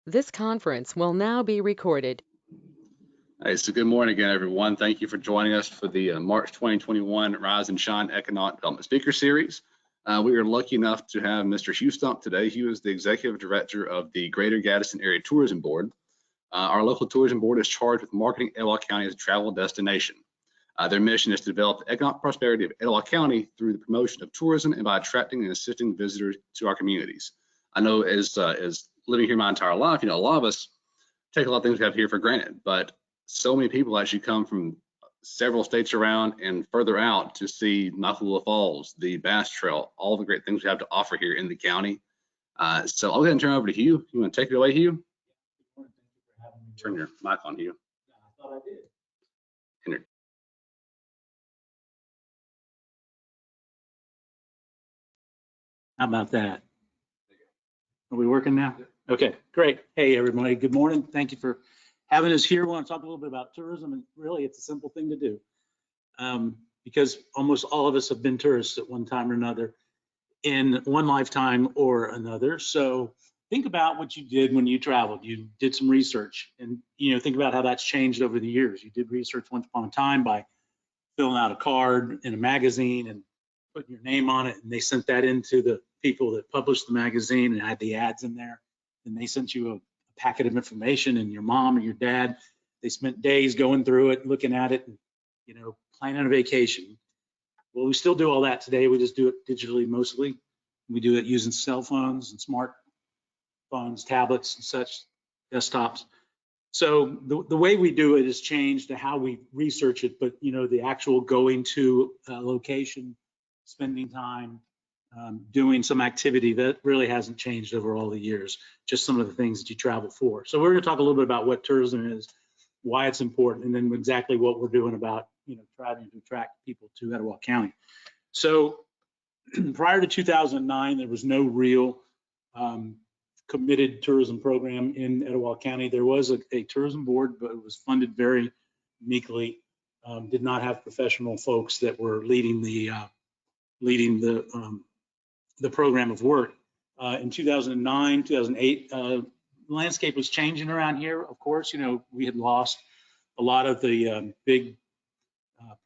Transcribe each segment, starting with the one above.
This conference will now be recorded. Hey, so good morning again, everyone. Thank you for joining us for the March 2021 Rise and Shine Economic Development Speaker Series. We are lucky enough to have Mr. Hugh Stump today. He is the Executive Director of the Greater Gadsden Area Tourism Board. Our local tourism board is charged with marketing Etowah County as a travel destination. Their mission is to develop the economic prosperity of Etowah County through the promotion of tourism and by attracting and assisting visitors to our communities. I know as living here my entire life, a lot of us take a lot of things we have here for granted, but so many people actually come from several states around and further out to see Nakalula Falls, the Bass Trail, all the great things we have to offer here in the county. So I'll go ahead and turn it over to Hugh. You want to take it away, Hugh? Turn your mic on, Hugh. I thought I did. How about that? Are we working now? Okay, great. Hey, everybody. Good morning. Thank you for having us here. I want to talk a little bit about tourism, and really, it's a simple thing to do because almost all of us have been tourists at one time or another in one lifetime or another. So think about what you did when you traveled. You did some research, and think about how that's changed over the years. You did research once upon a time by filling out a card in a magazine and putting your name on it, and they sent that into the people that published the magazine and had the ads in there, and they sent you a packet of information, and your mom or your dad, they spent days going through it, looking at it, and planning a vacation. Well, we still do all that today. We just do it digitally mostly. We do it using cell phones and smartphones, tablets and such, desktops. So the way we do it has changed to how we research it, but the actual going to a location, spending time, doing some activity, that really hasn't changed over all the years, just some of the things that you travel for. So we're going to talk a little bit about what tourism is, why it's important, and then exactly what we're doing about trying to attract people to Etowah County. So prior to 2009, there was no real committed tourism program in Etowah County. There was a tourism board, but it was funded very meekly, did not have professional folks that were leading the program of work. In 2009, 2008, the landscape was changing around here. Of course, we had lost a lot of the big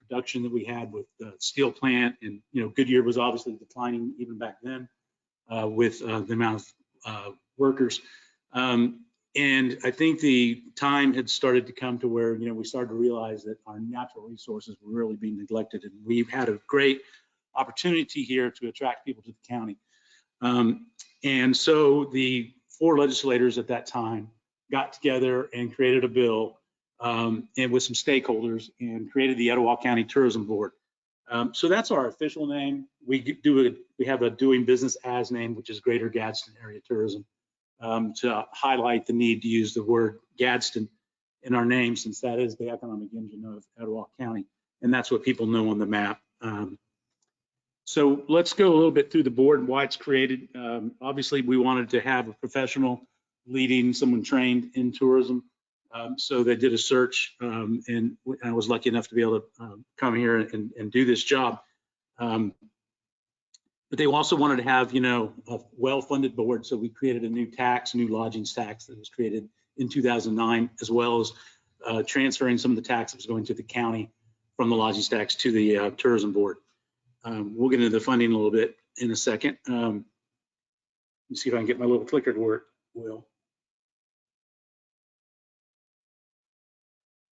production that we had with the steel plant, and Goodyear was obviously declining even back then with the amount of workers. And I think the time had started to come to where we started to realize that our natural resources were really being neglected, and we've had a great opportunity here to attract people to the county. And so the 4 legislators at that time got together and created a bill and with some stakeholders and created the Etowah County Tourism Board. So that's our official name. We have a doing business as name, which is Greater Gadsden Area Tourism, to highlight the need to use the word Gadsden in our name, since that is the economic engine of Etowah County, and that's what people know on the map. So let's go a little bit through the board and why it's created. Obviously, we wanted to have a professional leading, someone trained in tourism. So they did a search, and I was lucky enough to be able to come here and do this job. But they also wanted to have, a well-funded board. So we created a new lodgings tax that was created in 2009, as well as transferring some of the tax that was going to the county from the lodgings tax to the tourism board. We'll get into the funding a little bit in a second. Let me see if I can get my little clicker to work. Will.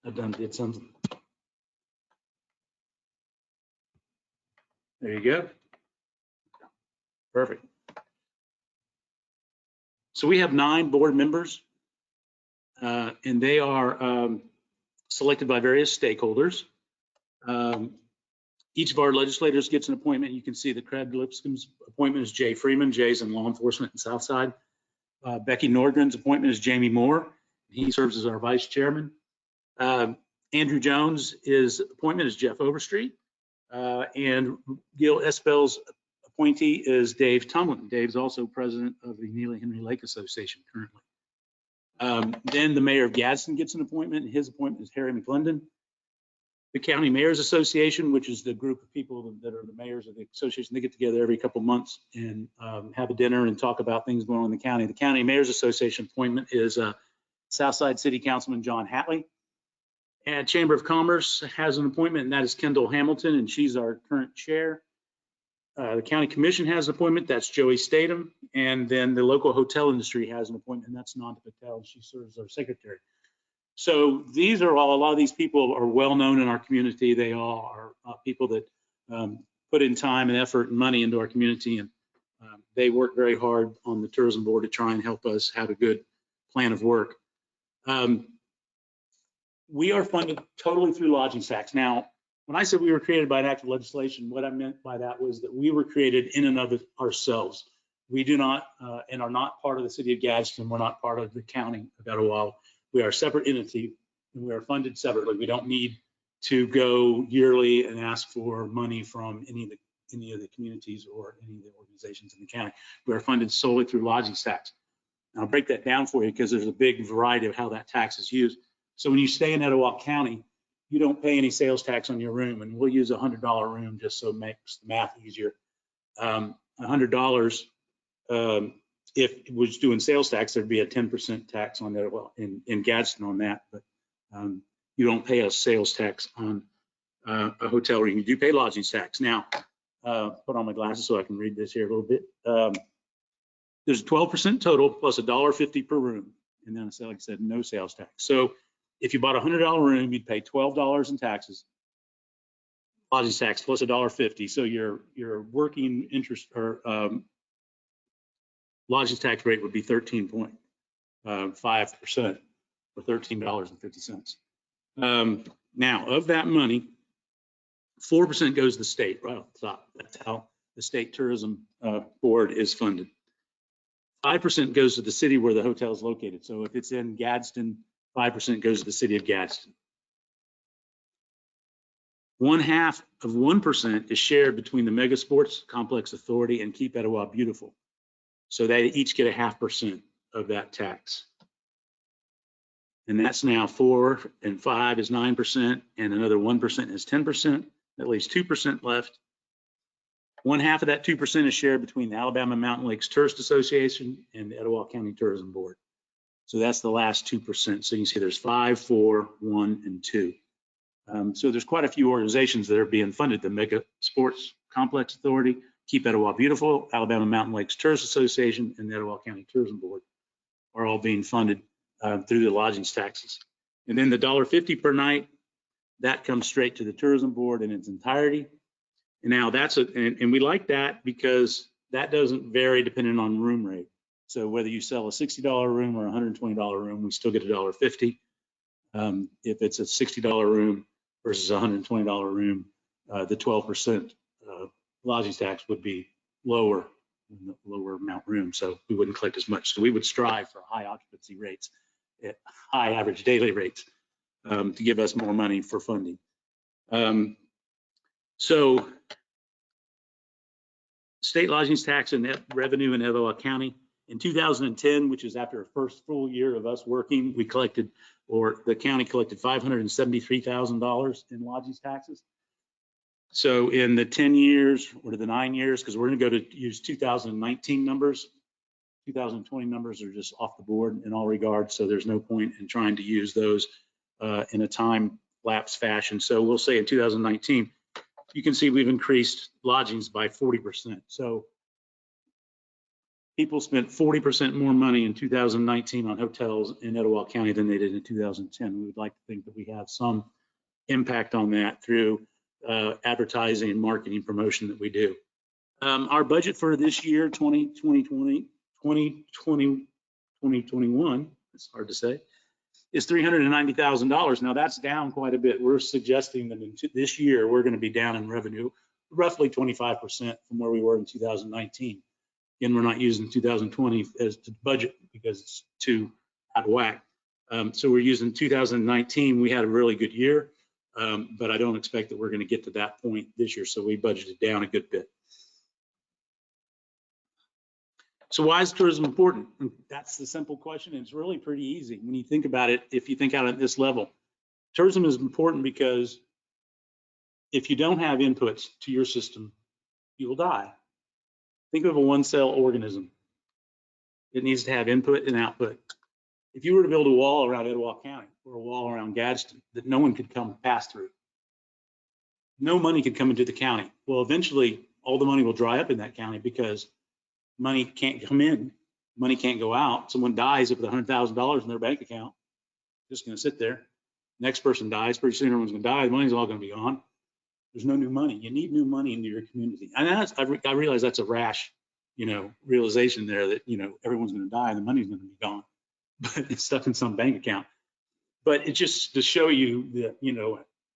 I did something. There you go. Perfect. So we have 9 board members, and they are selected by various stakeholders. Each of our legislators gets an appointment. You can see that Craig Lipscomb's appointment is Jay Freeman. Jay's in law enforcement in Southside. Becky Nordgren's appointment is Jamie Moore. He serves as our vice chairman. Andrew Jones' appointment is Jeff Overstreet. And Gil Espel's appointee is Dave Tumlin. Dave's also president of the Neely Henry Lake Association currently. Then the mayor of Gadsden gets an appointment, and his appointment is Harry McClendon. The County Mayors Association, which is the group of people that are the mayors of the association, they get together every couple months and have a dinner and talk about things going on in the county. The County Mayors Association appointment is Southside City Councilman John Hatley. And Chamber of Commerce has an appointment, and that is Kendall Hamilton, and she's our current chair. The County Commission has an appointment, that's Joey Statham. And then the local hotel industry has an appointment, and that's Nanda Patel, and she serves as our secretary. So these are all, a lot of these people are well-known in our community. They all are people that put in time and effort and money into our community, and they work very hard on the tourism board to try and help us have a good plan of work. We are funded totally through lodging tax. Now, when I said we were created by an act of legislation, what I meant by that was that we were created in and of it ourselves. We do not and are not part of the city of Gadsden. We're not part of the county of Etowah. We are a separate entity, and we are funded separately. We don't need to go yearly and ask for money from any of the communities or any of the organizations in the county. We are funded solely through lodging tax. And I'll break that down for you because there's a big variety of how that tax is used. So when you stay in Etowah County, you don't pay any sales tax on your room, and we'll use a $100 room just so it makes the math easier. $100. If it was doing sales tax, there'd be a 10% tax on there. Well, in Gadsden on that, but you don't pay a sales tax on a hotel room. You do pay lodging tax. Now, put on my glasses so I can read this here a little bit. There's 12% total plus $1.50 per room, and then like I said, no sales tax. So if you bought a $100 room, you'd pay $12 in taxes, lodging tax plus $1.50. So your working interest or lodging tax rate would be 13.5% or $13.50. Now, of that money, 4% goes to the state right off the top. That's how the state tourism board is funded. 5% goes to the city where the hotel is located. So if it's in Gadsden, 5% goes to the city of Gadsden. 1/2 of 1% is shared between the Mega Sports Complex Authority and Keep Etowah Beautiful. So they each get a 0.5% of that tax. And that's now 4 and 5 is 9%, and another 1% is 10%. That leaves 2% left. 1/2 of that 2% is shared between the Alabama Mountain Lakes Tourist Association and the Etowah County Tourism Board. So that's the last 2%. So you can see there's 5, 4, 1, and 2. So there's quite a few organizations that are being funded. The Mega Sports Complex Authority, Keep Etowah Beautiful, Alabama Mountain Lakes Tourist Association, and the Etowah County Tourism Board are all being funded through the lodging taxes. And then the $1.50 per night, that comes straight to the tourism board in its entirety. And now and we like that because that doesn't vary depending on room rate. So whether you sell a $60 room or a $120 room, we still get $1.50. If it's a $60 room versus a $120 room, the 12% lodging tax would be lower in the lower amount room, so we wouldn't collect as much. So we would strive for high occupancy rates at high average daily rates to give us more money for funding. So state lodging tax and net revenue in Etowah County. In 2010, which is after a first full year of us working, we collected, or the county collected $573,000 in lodging taxes. So in the 10 years or the 9 years, because we're going to go to use 2019 numbers, 2020 numbers are just off the board in all regards. So there's no point in trying to use those in a time lapse fashion. So we'll say in 2019, you can see we've increased lodgings by 40%. So people spent 40% more money in 2019 on hotels in Etowah County than they did in 2010. We would like to think that we have some impact on that through advertising and marketing promotion that we do. Our budget for this year, 2021, it's hard to say, is $390,000. Now that's down quite a bit. We're suggesting that in this year, we're going to be down in revenue roughly 25% from where we were in 2019. Again, we're not using 2020 as the budget because it's too out of whack. So we're using 2019. We had a really good year, but I don't expect that we're going to get to that point this year. So we budgeted down a good bit. So why is tourism important? That's the simple question. It's really pretty easy when you think about it. If you think out at this level, tourism is important because if you don't have inputs to your system, you will die. Think of a one-cell organism. It needs to have input and output. If you were to build a wall around Etowah County or a wall around Gadsden that no one could come pass through, no money could come into the county. Well, eventually all the money will dry up in that county because money can't come in, money can't go out. Someone dies with $100,000 in their bank account, just going to sit there. Next person dies, pretty soon everyone's going to die. The money's all going to be gone. There's no new money. You need new money into your community. And I realize that's a rash, realization there that, everyone's going to die and the money's going to be gone, but it's stuck in some bank account. But it's just to show you that,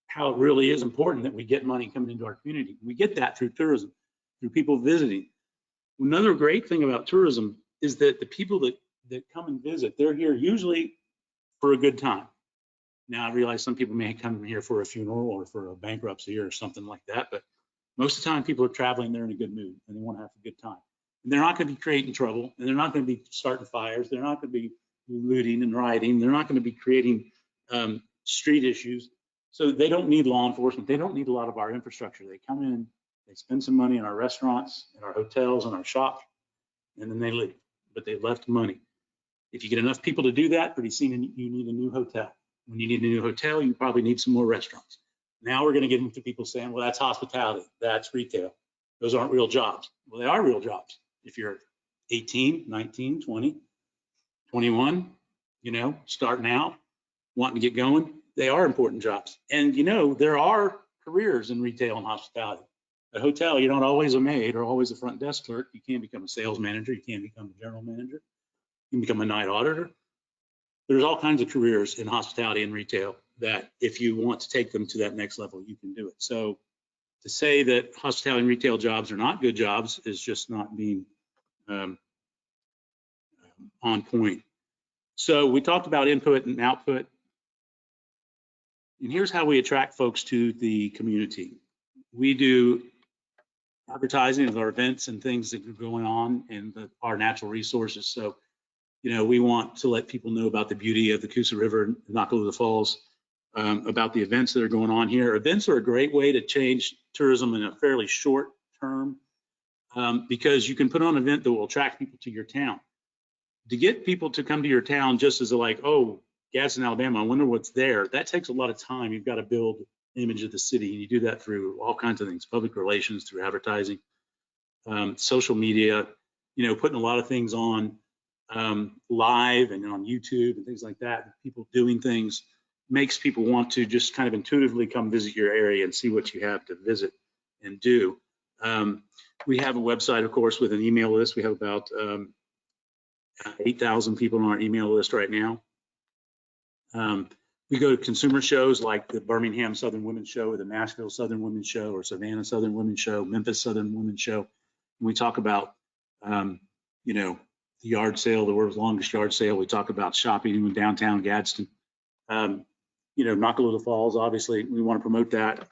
how it really is important that we get money coming into our community. We get that through tourism, through people visiting. Another great thing about tourism is that the people that come and visit, they're here usually for a good time. Now, I realize some people may come here for a funeral or for a bankruptcy or something like that, but most of the time people are traveling, they're in a good mood and they want to have a good time. And they're not going to be creating trouble, and they're not going to be starting fires. They're not going to be looting and rioting. They're not going to be creating street issues. So they don't need law enforcement. They don't need a lot of our infrastructure. They come in, they spend some money in our restaurants, in our hotels, in our shops, and then they leave. But they left money. If you get enough people to do that, pretty soon you need a new hotel. When you need a new hotel, you probably need some more restaurants. Now we're going to get into people saying, well, that's hospitality, that's retail. Those aren't real jobs. Well, they are real jobs. If you're 18, 19, 20, 21, starting out, wanting to get going, they are important jobs. And, there are careers in retail and hospitality. At a hotel, you're not always a maid or always a front desk clerk. You can't become a sales manager. You can't become a general manager. You can become a night auditor. There's all kinds of careers in hospitality and retail that if you want to take them to that next level, you can do it. So to say that hospitality and retail jobs are not good jobs is just not being on point. So we talked about input and output. And here's how we attract folks to the community. We do advertising of our events and things that are going on in our natural resources. So, we want to let people know about the beauty of the Coosa River and Nakalula Falls, about the events that are going on here. Events are a great way to change tourism in a fairly short term, because you can put on an event that will attract people to your town. To get people to come to your town just as like, oh, Gadsden, Alabama, I wonder what's there. That takes a lot of time. You've got to build an image of the city, and you do that through all kinds of things, public relations, through advertising, social media, putting a lot of things on live and on YouTube and things like that. People doing things makes people want to just kind of intuitively come visit your area and see what you have to visit and do. We have a website, of course, with an email list. We have about 8,000 people on our email list right now. We go to consumer shows like the Birmingham Southern Women's Show or the Nashville Southern Women's Show or Savannah Southern Women's Show, Memphis Southern Women's Show. And we talk about, the yard sale, the world's longest yard sale. We talk about shopping in downtown Gadsden. Nakalula Falls, obviously, we want to promote that.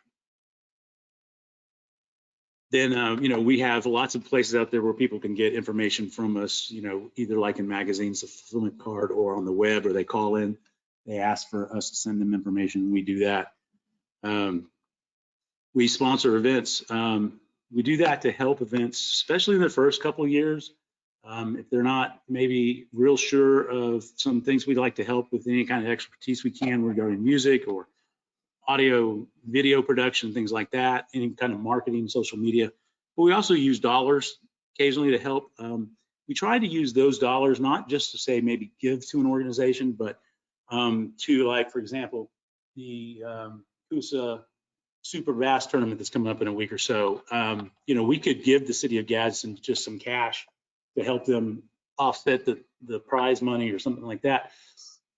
Then, we have lots of places out there where people can get information from us, either like in magazines, a fulfillment card, or on the web, or they call in. They ask for us to send them information. We do that. We sponsor events. We do that to help events, especially in the first couple of years. If they're not maybe real sure of some things, we'd like to help with any kind of expertise we can regarding music or audio, video production, things like that, any kind of marketing, social media. But we also use dollars occasionally to help. We try to use those dollars not just to say maybe give to an organization, but to, like, for example, the Coosa Super Bass tournament that's coming up in a week or so. We could give the city of Gadsden just some cash to help them offset the prize money or something like that.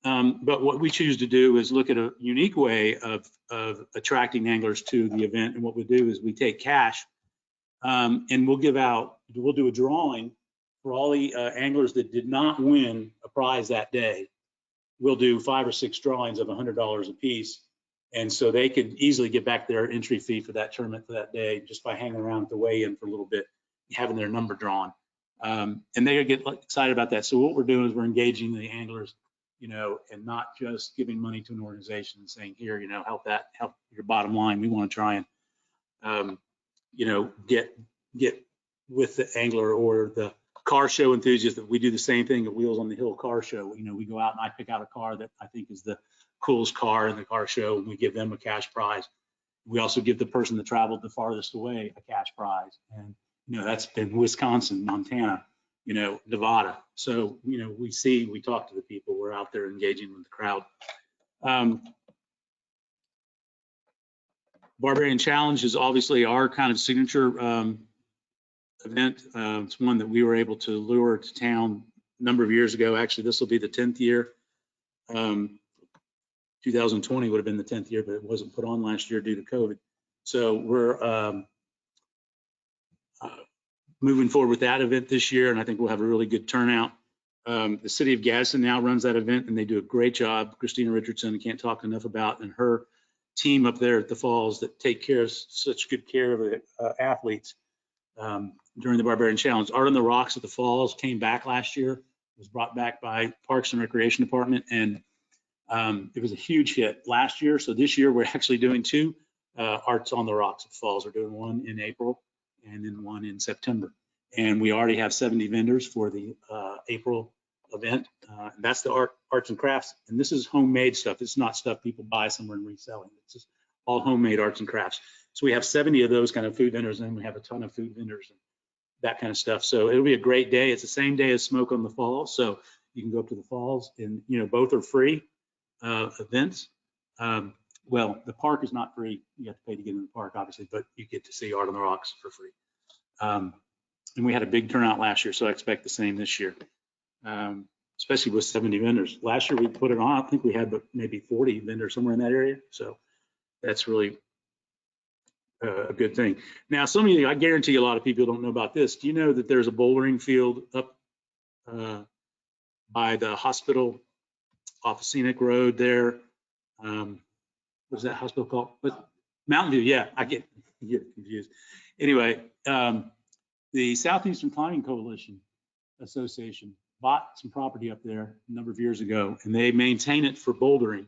But what we choose to do is look at a unique way of attracting anglers to the event. And what we do is we take cash and we'll do a drawing for all the anglers that did not win a prize that day. We'll do 5 or 6 drawings of $100 a piece. And so they could easily get back their entry fee for that tournament for that day just by hanging around at the weigh-in for a little bit, having their number drawn. And they get excited about that. So what we're doing is we're engaging the anglers, and not just giving money to an organization and saying, here, help your bottom line. We want to try and you know, get with the angler or the car show enthusiast. That we do the same thing at Wheels on the Hill car show. You know, we go out and I pick out a car that I think is the coolest car in the car show, and we give them a cash prize. We also give the person that traveled the farthest away a cash prize. And, you know, that's been Wisconsin, Montana, you know, Nevada. So, you know, we talk to the people, we're out there engaging with the crowd. Barbarian Challenge is obviously our kind of signature event. It's one that we were able to lure to town a number of years ago. Actually, this will be the 10th year. 2020 would have been the 10th year, but it wasn't put on last year due to COVID. So we're moving forward with that event this year, and I think we'll have a really good turnout. The city of Gadsden now runs that event, and they do a great job. Christina Richardson, I can't talk enough about, and her team up there at the falls that take care of such good care of the athletes during the Barbarian Challenge. Art on the Rocks at the falls came back last year. It was brought back by Parks and Recreation Department, and it was a huge hit last year. So this year we're actually doing two Arts on the Rocks at the falls. We're doing one in April and then one in September. And we already have 70 vendors for the April event. And that's the arts and crafts. And this is homemade stuff. It's not stuff people buy somewhere and reselling. It's just all homemade arts and crafts. So we have 70 of those kind of food vendors, and we have a ton of food vendors and that kind of stuff. So it'll be a great day. It's the same day as Smoke on the Falls. So you can go up to the falls, and, you know, both are free events. Well, the park is not free. You have to pay to get in the park, obviously, but you get to see Art on the Rocks for free. And we had a big turnout last year, so I expect the same this year, especially with 70 vendors. Last year we put it on, I think we had maybe 40 vendors somewhere in that area. So that's really a good thing. Now, some of you, I guarantee a lot of people don't know about this. Do you know that there's a bouldering field up by the hospital off of Scenic Road there? What's that hospital called? Mountain View, yeah, I get confused. Anyway, the Southeastern Climbing Coalition Association bought some property up there a number of years ago, and they maintain it for bouldering,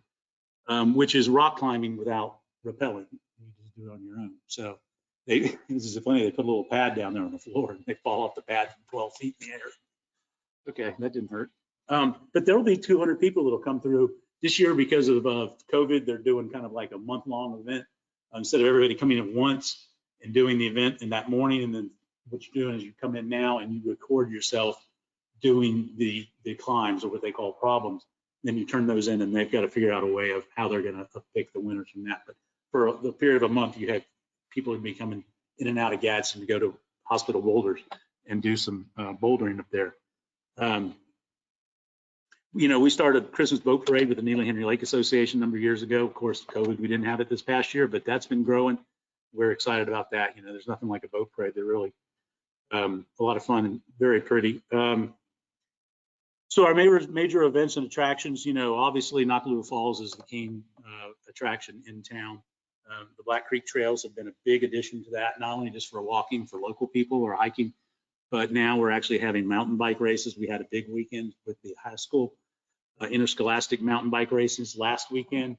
which is rock climbing without rappelling. You just do it on your own. So this is funny, they put a little pad down there on the floor, and they fall off the pad from 12 feet in the air. Okay, that didn't hurt. But there'll be 200 people that'll come through this year because of COVID. They're doing kind of like a month-long event instead of everybody coming in once and doing the event in that morning. And then what you're doing is you come in now and you record yourself doing the climbs, or what they call problems. Then you turn those in, and they've got to figure out a way of how they're going to pick the winners from that. But for the period of a month, you have people who'd be coming in and out of Gadsden to go to Hospital Boulders and do some bouldering up there. You know, we started Christmas Boat Parade with the Neely Henry Lake Association a number of years ago. Of course, COVID, we didn't have it this past year, but that's been growing. We're excited about that. You know, there's nothing like a boat parade. They're really a lot of fun and very pretty. So our major events and attractions, you know, obviously Nakalula Falls is the king attraction in town. The Black Creek Trails have been a big addition to that, not only just for walking for local people or hiking, but now we're actually having mountain bike races. We had a big weekend with the high school interscholastic mountain bike races last weekend.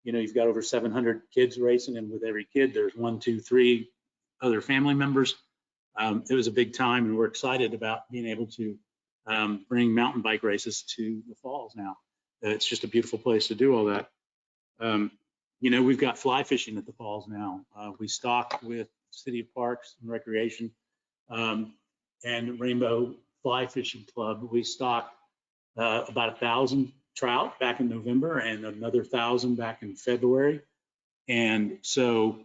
You know, you've got over 700 kids racing, and with every kid, there's 1, 2, 3 other family members. It was a big time, and we're excited about being able to bring mountain bike races to the falls now. It's just a beautiful place to do all that. You know, we've got fly fishing at the falls now. We stock with City of Parks and Recreation and Rainbow Fly Fishing Club. We stocked about 1,000 trout back in November and another 1,000 back in February. And so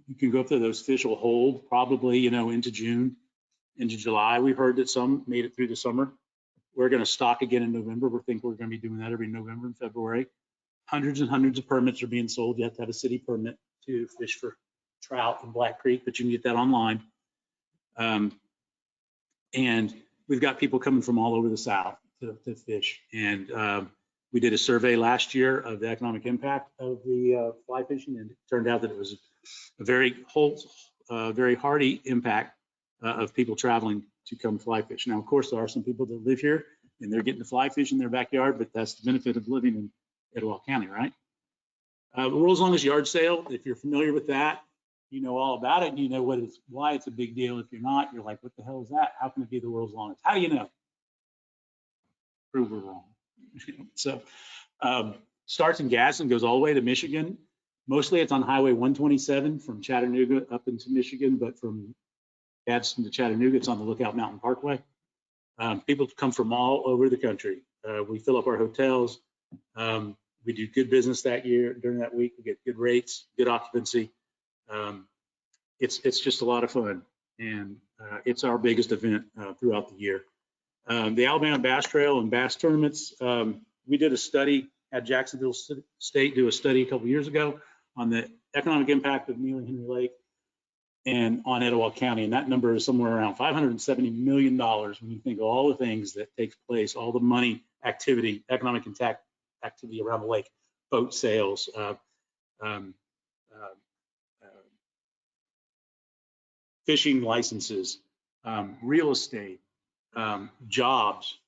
you can go up there, those fish will hold probably, you know, into June, into July. We've heard that some made it through the summer. We're going to stock again in November. We think we're going to be doing that every November and February. Hundreds and hundreds of permits are being sold. You have to have a city permit to fish for trout in Black Creek, but you can get that online. And we've got people coming from all over the South to fish. And we did a survey last year of the economic impact of the fly fishing, and it turned out that it was a very hearty impact of people traveling to come fly fish. Now, of course, there are some people that live here and they're getting to fly fish in their backyard, but that's the benefit of living in Etowah County, right? World's Longest Yard Sale, if you're familiar with that, you know all about it and you know why it's a big deal. If you're not, you're like, what the hell is that? How can it be the world's longest? How do you know? Prove we're wrong. So starts in Gadsden, goes all the way to Michigan. Mostly it's on Highway 127 from Chattanooga up into Michigan, but from Gadsden to Chattanooga, it's on the Lookout Mountain Parkway. People come from all over the country. We fill up our hotels. We do good business that year. During that week, we get good rates, good occupancy. It's just a lot of fun, and it's our biggest event throughout the year. The Alabama Bass Trail and bass tournaments, we did a study at Jacksonville State, do a study a couple years ago on the economic impact of Neely Henry Lake and on Etowah County, and that number is somewhere around $570 million when you think of all the things that takes place, all the money, activity, economic activity around the lake, boat sales, fishing licenses, real estate, jobs,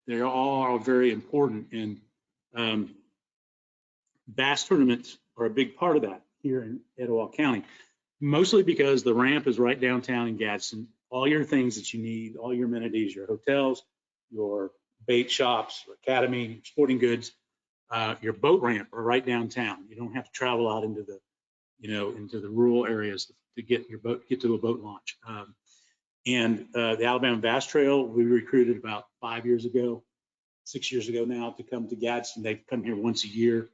they all are very important, and bass tournaments are a big part of that here in Etowah County, mostly because the ramp is right downtown in Gadsden. All your things that you need, all your amenities, your hotels, your bait shops, academy, sporting goods, your boat ramp are right downtown. You don't have to travel out into the, into the rural areas to get to a boat launch. And the Alabama Bass Trail, we recruited about 6 years ago now to come to Gadsden. They come here once a year.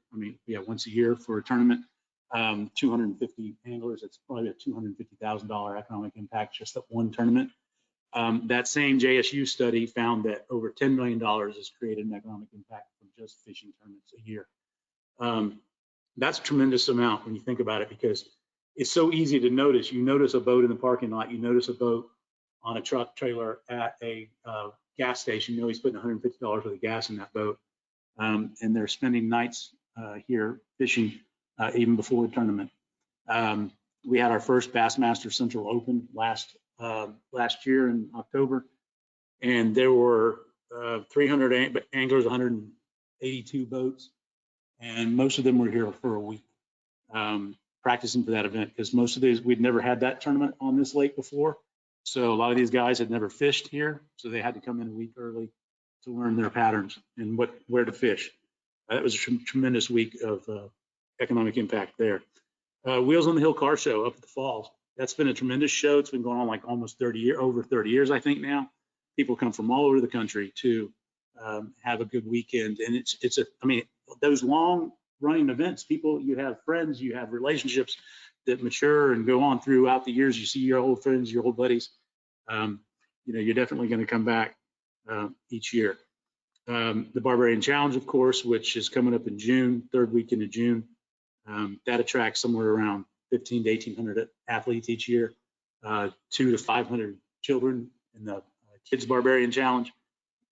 Once a year for a tournament. 250 anglers. It's probably a $250,000 economic impact just that one tournament. That same JSU study found that over $10 million has created an economic impact from just fishing tournaments a year. That's a tremendous amount when you think about it, because it's so easy to notice. You notice a boat in the parking lot. You notice a boat on a truck trailer at a gas station. He's putting $150 worth of gas in that boat, and they're spending nights here fishing even before the tournament. We had our first Bassmaster Central Open last year in October, and there were 300 anglers, 182 boats, and most of them were here for a week practicing for that event, because most of these, we'd never had that tournament on this lake before. So a lot of these guys had never fished here, so they had to come in a week early to learn their patterns and where to fish. That was a tremendous week of economic impact there. Wheels on the Hill Car Show up at the Falls. That's been a tremendous show. It's been going on like almost over 30 years, I think now. People come from all over the country to have a good weekend, and those long running events, you have friends, you have relationships that mature and go on throughout the years. You see your old friends, your old buddies. You're definitely going to come back each year. The Barbarian Challenge, of course, which is coming up in June, third weekend of June. That attracts somewhere around 1,500 to 1,800 athletes each year, 200 to 500 children in the Kids Barbarian Challenge,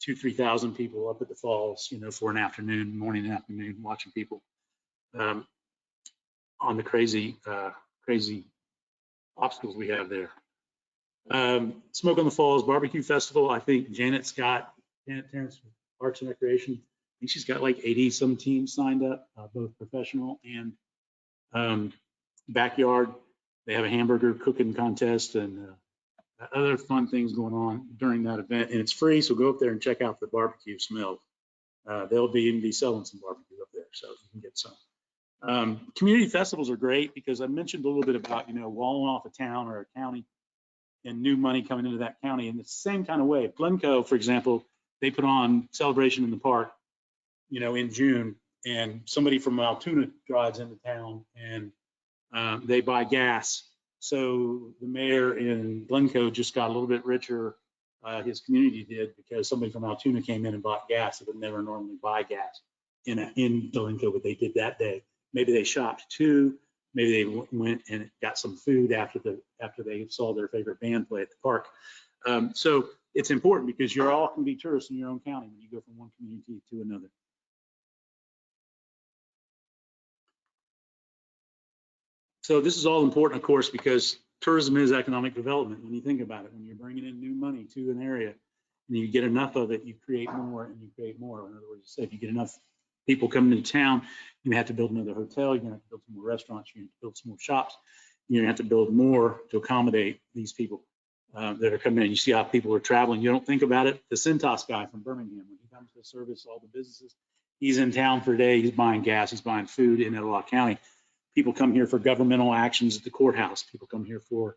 2,000 to 3,000 people up at the falls, for an morning and afternoon, watching people on the crazy obstacles we have there. Smoke on the Falls Barbecue Festival. I think Janet Terrence, Arts and Recreation, I think she's got like 80 some teams signed up, both professional and backyard. They have a hamburger cooking contest and other fun things going on during that event, and it's free, so go up there and check out the barbecue smells. They'll even be selling some barbecue up there, so you can get some. Community festivals are great because I mentioned a little bit about, walling off a town or a county and new money coming into that county. And it's the same kind of way. Glencoe, for example, they put on Celebration in the Park, in June, and somebody from Altoona drives into town and they buy gas. So the mayor in Glencoe just got a little bit richer, his community did, because somebody from Altoona came in and bought gas that would never normally buy gas in Glencoe, but they did that day. Maybe they shopped too. Maybe they went and got some food after they saw their favorite band play at the park. So it's important because you all can be tourists in your own county when you go from one community to another. So this is all important, of course, because tourism is economic development. When you think about it, when you're bringing in new money to an area and you get enough of it, you create more and you create more. In other words, if you get enough people coming into town. You have to build another hotel. You're going to have to build some more restaurants. You're going to have to build some more shops. You're going to have to build more to accommodate these people that are coming in. You see how people are traveling. You don't think about it. The Cintas guy from Birmingham, when he comes to service all the businesses, he's in town for a day. He's buying gas. He's buying food in Etowah County. People come here for governmental actions at the courthouse. People come here for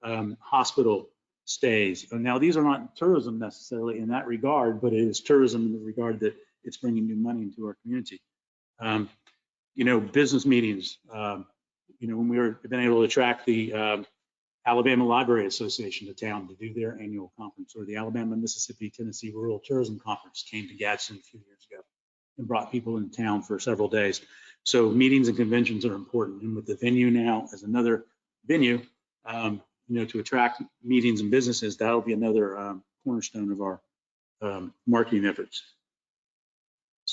hospital stays. And now, these are not tourism necessarily in that regard, but it is tourism in the regard that it's bringing new money into our community. You know, business meetings. You know, when we were been able to attract the Alabama Library Association to town to do their annual conference, or the Alabama, Mississippi, Tennessee Rural Tourism Conference came to Gadsden a few years ago and brought people into town for several days. So meetings and conventions are important. And with the venue now as another venue, you know, to attract meetings and businesses, that'll be another cornerstone of our marketing efforts.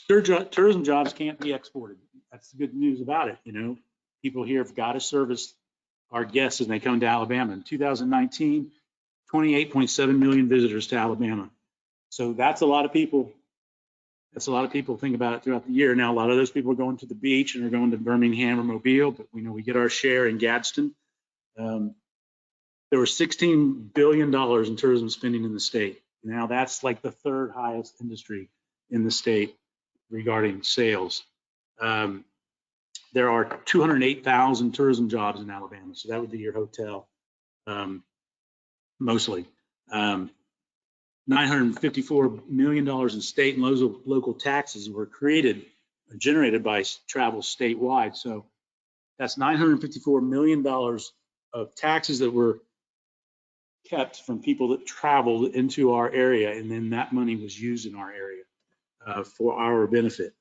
Tourism jobs can't be exported. That's the good news about it. You know, people here have got to service our guests as they come to Alabama. In 2019, 28.7 million visitors to Alabama. So that's a lot of people. That's a lot of people. Think about it throughout the year. Now, a lot of those people are going to the beach and are going to Birmingham or Mobile, but we know we get our share in Gadsden. There was $16 billion in tourism spending in the state. Now that's like the third highest industry in the state regarding sales. There are 208,000 tourism jobs in Alabama. So that would be your hotel, mostly. $954 million in state and local taxes were generated by travel statewide. So that's $954 million of taxes that were kept from people that traveled into our area, and then that money was used in our area for our benefit.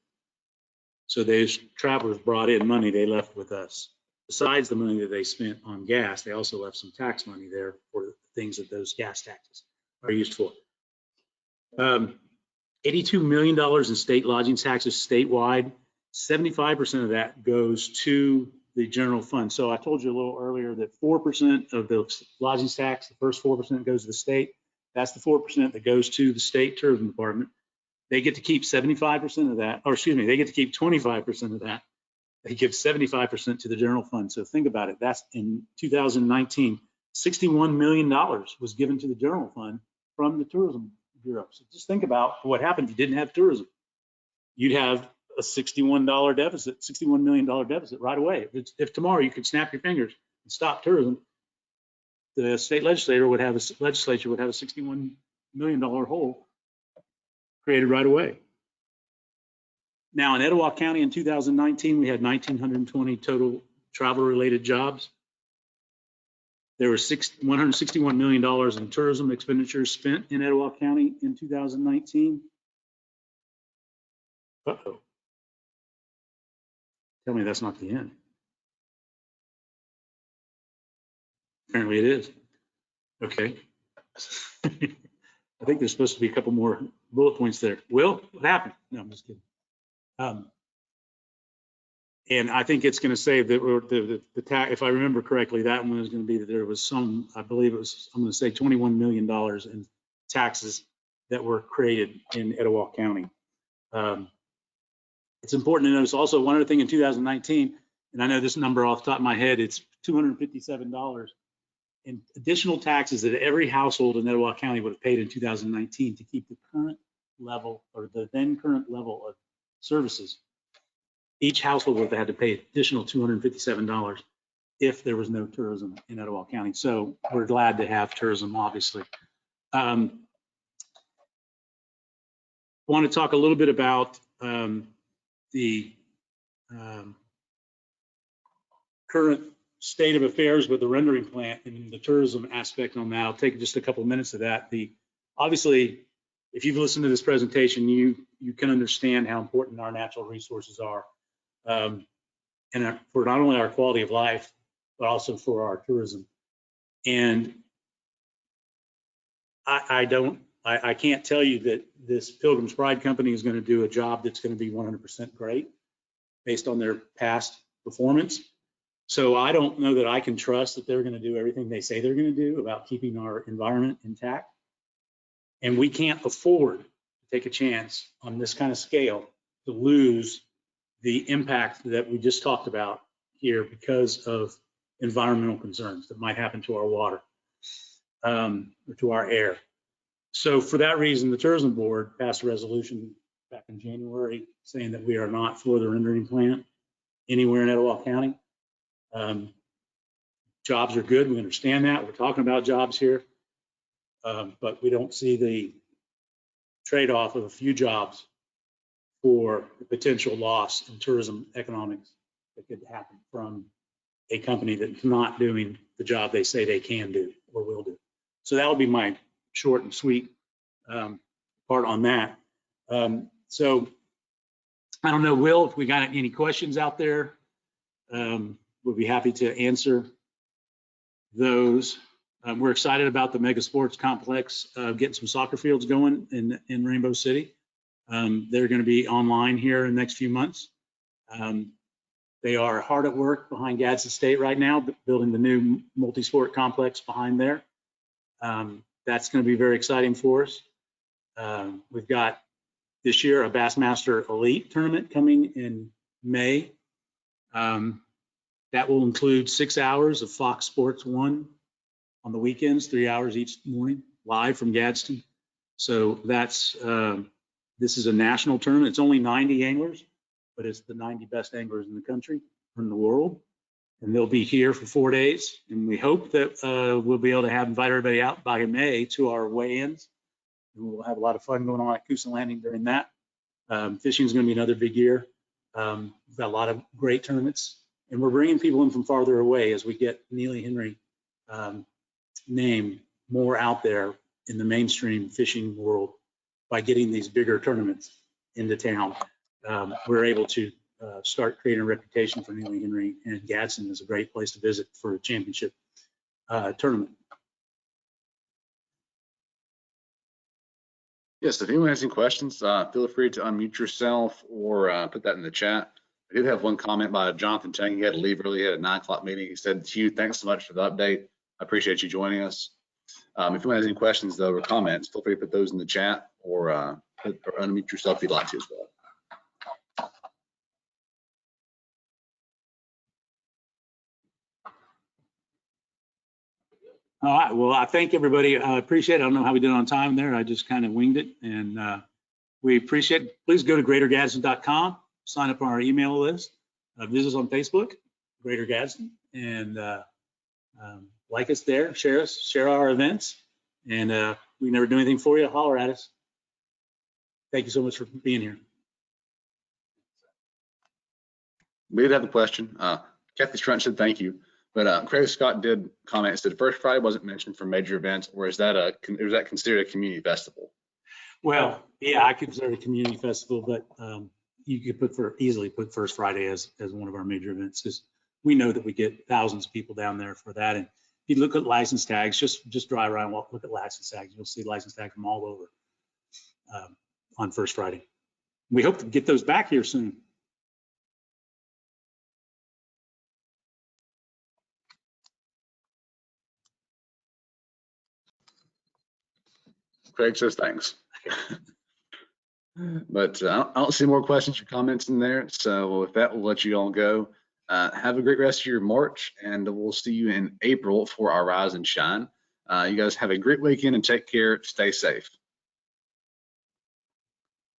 So those travelers brought in money they left with us. Besides the money that they spent on gas, they also left some tax money there for the things that those gas taxes are used for. $82 million in state lodging taxes statewide. 75% of that goes to the general fund. So I told you a little earlier that 4% of the lodging tax, the first 4% goes to the state. That's the 4% that goes to the state tourism department. They get to keep 75% of that, or excuse me, they get to keep 25% of that. They give 75% to the general fund. So think about it. That's in 2019, $61 million was given to the general fund from the tourism bureau. So just think about what happened if you didn't have tourism. You'd have a $61 deficit, $61 million deficit right away. If tomorrow you could snap your fingers and stop tourism, the state legislature would have a $61 million hole created right away. Now in Etowah County in 2019, we had 1,920 total travel-related jobs. There was $161 million in tourism expenditures spent in Etowah County in 2019. Uh-oh. Tell me that's not the end. Apparently it is. Okay. I think there's supposed to be a couple more bullet points there. Will, what happened? No, I'm just kidding. And I think it's going to say that the tax, if I remember correctly, that one is going to be that there was some, I believe it was, I'm going to say $21 million in taxes that were created in Etowah County. It's important to notice also one other thing in 2019, and I know this number off the top of my head, it's $257 in additional taxes that every household in Etowah County would have paid in 2019 to keep the current level, or the then current level of services. Each household would have had to pay additional $257 if there was no tourism in Etowah County. So we're glad to have tourism, obviously. Want to talk a little bit about the current state of affairs with the rendering plant and the tourism aspect on that. I'll take just a couple of minutes of that. Obviously, if you've listened to this presentation, you can understand how important our natural resources are, and for not only our quality of life, but also for our tourism. And I can't tell you that this Pilgrim's Pride company is going to do a job that's going to be 100% great based on their past performance. So I don't know that I can trust that they're going to do everything they say they're going to do about keeping our environment intact. And we can't afford to take a chance on this kind of scale to lose the impact that we just talked about here because of environmental concerns that might happen to our water or to our air. So for that reason, the Tourism Board passed a resolution back in January saying that we are not for the rendering plant anywhere in Etowah County. Jobs are good. We understand that. We're talking about jobs here, but we don't see the trade-off of a few jobs for the potential loss in tourism economics that could happen from a company that's not doing the job they say they can do or will do. So that would be my short and sweet part on that. So I don't know, Will, if we got any questions out there, we'll be happy to answer those. We're excited about the mega sports complex, getting some soccer fields going in Rainbow City. They're going to be online here in the next few months. They are hard at work behind Gadsden State right now, building the new multi-sport complex behind there. That's going to be very exciting for us. We've got this year a Bassmaster Elite tournament coming in May. That will include 6 hours of Fox Sports 1 on the weekends, 3 hours each morning, live from Gadsden. So that's this is a national tournament. It's only 90 anglers, but it's the 90 best anglers in the country, in the world. And they'll be here for 4 days. And we hope that we'll be able to invite everybody out by May to our weigh-ins. And we'll have a lot of fun going on at Coosa Landing during that. Fishing is going to be another big year. We've got a lot of great tournaments. And we're bringing people in from farther away as we get Neely Henry name more out there in the mainstream fishing world by getting these bigger tournaments into town. We're able to start creating a reputation for Neely Henry, and Gadsden is a great place to visit for a championship tournament. Yes, if anyone has any questions, feel free to unmute yourself or put that in the chat. I did have one comment by Jonathan Chang. He had to leave early. He had a 9 o'clock meeting. He said, Hugh, thanks so much for the update. I appreciate you joining us. If anyone has any questions, though, or comments, feel free to put those in the chat or unmute yourself if you'd like to as well. All right. Well, I thank everybody. I appreciate it. I don't know how we did on time there. I just kind of winged it. And we appreciate it. Please go to greatergadsden.com, sign up on our email list, visit us on Facebook, Greater Gadsden, and like us there, share our events. And we never do anything for you, holler at us. Thank you so much for being here. We did have a question. Kathy Strunt said thank you. But Craig Scott did comment, said First Friday wasn't mentioned for major events, or is that considered a community festival? Well, yeah, I consider it a community festival, but you could easily put First Friday as one of our major events, because we know that we get thousands of people down there for that. And if you look at license tags, just drive around, look at license tags, you'll see license tags from all over on First Friday. We hope to get those back here soon. Craig says thanks. But I don't see more questions or comments in there. So with that, we'll let you all go. Have a great rest of your March, and we'll see you in April for our Rise and Shine. You guys have a great weekend and take care. Stay safe.